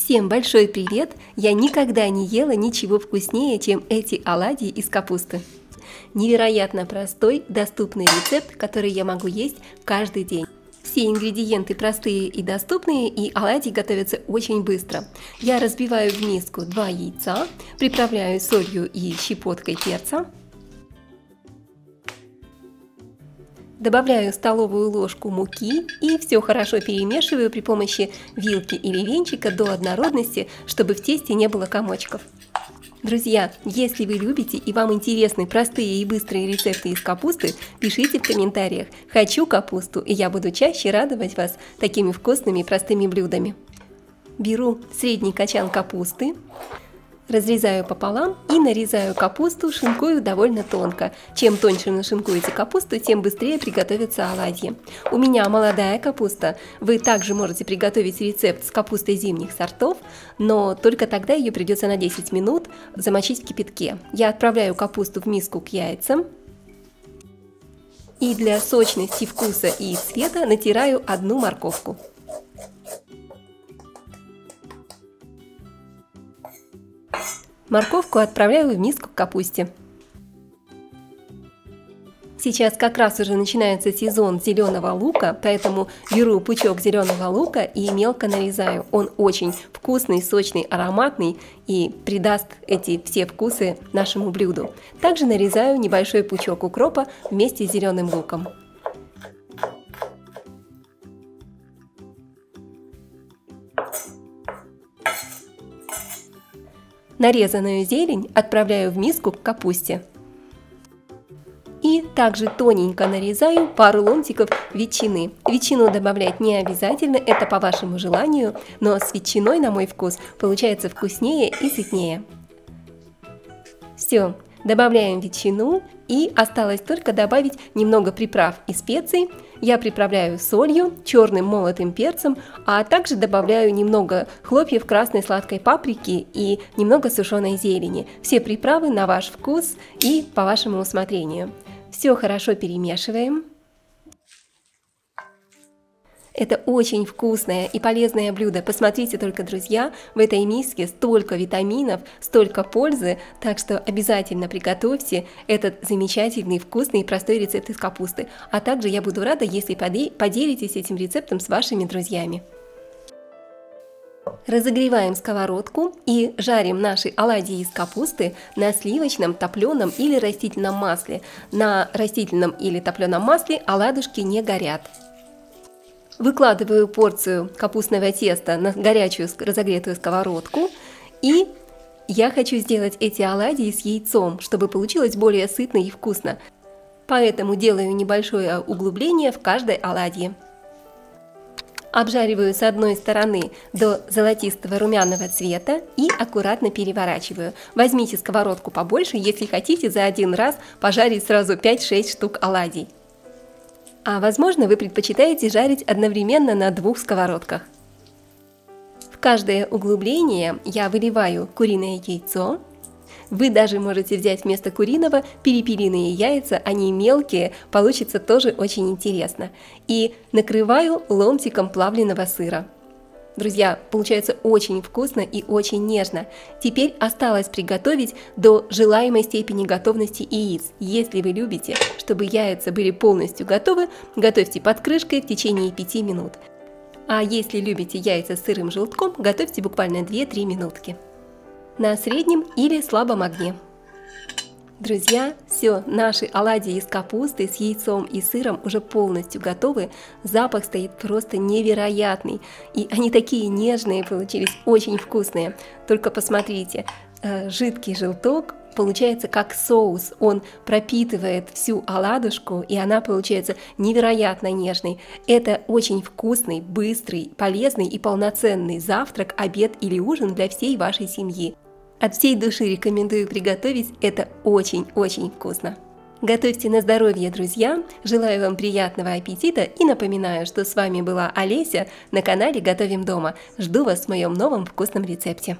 Всем большой привет! Я никогда не ела ничего вкуснее, чем эти оладьи из капусты. Невероятно простой, доступный рецепт, который я могу есть каждый день. Все ингредиенты простые и доступные, и оладьи готовятся очень быстро. Я разбиваю в миску 2 яйца, приправляю солью и щепоткой перца. Добавляю столовую ложку муки и все хорошо перемешиваю при помощи вилки или венчика до однородности, чтобы в тесте не было комочков. Друзья, если вы любите и вам интересны простые и быстрые рецепты из капусты, пишите в комментариях «Хочу капусту», и я буду чаще радовать вас такими вкусными и простыми блюдами. Беру средний качан капусты, разрезаю пополам и нарезаю капусту, шинкую довольно тонко. Чем тоньше нашинкуете капусту, тем быстрее приготовятся оладьи. У меня молодая капуста. Вы также можете приготовить рецепт с капустой зимних сортов, но только тогда ее придется на 10 минут замочить в кипятке. Я отправляю капусту в миску к яйцам. И для сочности, вкуса и цвета натираю 1 морковку. Морковку отправляю в миску к капусте. Сейчас как раз уже начинается сезон зеленого лука, поэтому беру пучок зеленого лука и мелко нарезаю. Он очень вкусный, сочный, ароматный и придаст эти все вкусы нашему блюду. Также нарезаю небольшой пучок укропа вместе с зеленым луком. Нарезанную зелень отправляю в миску к капусте. И также тоненько нарезаю пару ломтиков ветчины. Ветчину добавлять не обязательно, это по вашему желанию, но с ветчиной, на мой вкус, получается вкуснее и сытнее. Все, добавляем ветчину, и осталось только добавить немного приправ и специй. Я приправляю солью, черным молотым перцем, а также добавляю немного хлопьев красной сладкой паприки и немного сушеной зелени. Все приправы на ваш вкус и по вашему усмотрению. Все хорошо перемешиваем. Это очень вкусное и полезное блюдо. Посмотрите только, друзья, в этой миске столько витаминов, столько пользы, так что обязательно приготовьте этот замечательный, вкусный и простой рецепт из капусты. А также я буду рада, если поделитесь этим рецептом с вашими друзьями. Разогреваем сковородку и жарим наши оладьи из капусты на сливочном, топленом или растительном масле. На растительном или топленом масле оладушки не горят. Выкладываю порцию капустного теста на горячую разогретую сковородку, и я хочу сделать эти оладьи с яйцом, чтобы получилось более сытно и вкусно. Поэтому делаю небольшое углубление в каждой оладьи. Обжариваю с одной стороны до золотистого румяного цвета и аккуратно переворачиваю. Возьмите сковородку побольше, если хотите за один раз пожарить сразу 5-6 штук оладий. А возможно, вы предпочитаете жарить одновременно на 2 сковородках. В каждое углубление я выливаю куриное яйцо. Вы даже можете взять вместо куриного перепелиные яйца, они мелкие, получится тоже очень интересно. И накрываю ломтиком плавленного сыра. Друзья, получается очень вкусно и очень нежно. Теперь осталось приготовить до желаемой степени готовности яиц. Если вы любите, чтобы яйца были полностью готовы, готовьте под крышкой в течение 5 минут. А если любите яйца с сырым желтком, готовьте буквально 2-3 минутки. На среднем или слабом огне. Друзья, все, наши оладьи из капусты с яйцом и сыром уже полностью готовы. Запах стоит просто невероятный. И они такие нежные получились, очень вкусные. Только посмотрите, жидкий желток получается как соус. Он пропитывает всю оладушку, и она получается невероятно нежной. Это очень вкусный, быстрый, полезный и полноценный завтрак, обед или ужин для всей вашей семьи. От всей души рекомендую приготовить, это очень-очень вкусно. Готовьте на здоровье, друзья! Желаю вам приятного аппетита и напоминаю, что с вами была Олеся на канале Готовим дома. Жду вас в моем новом вкусном рецепте.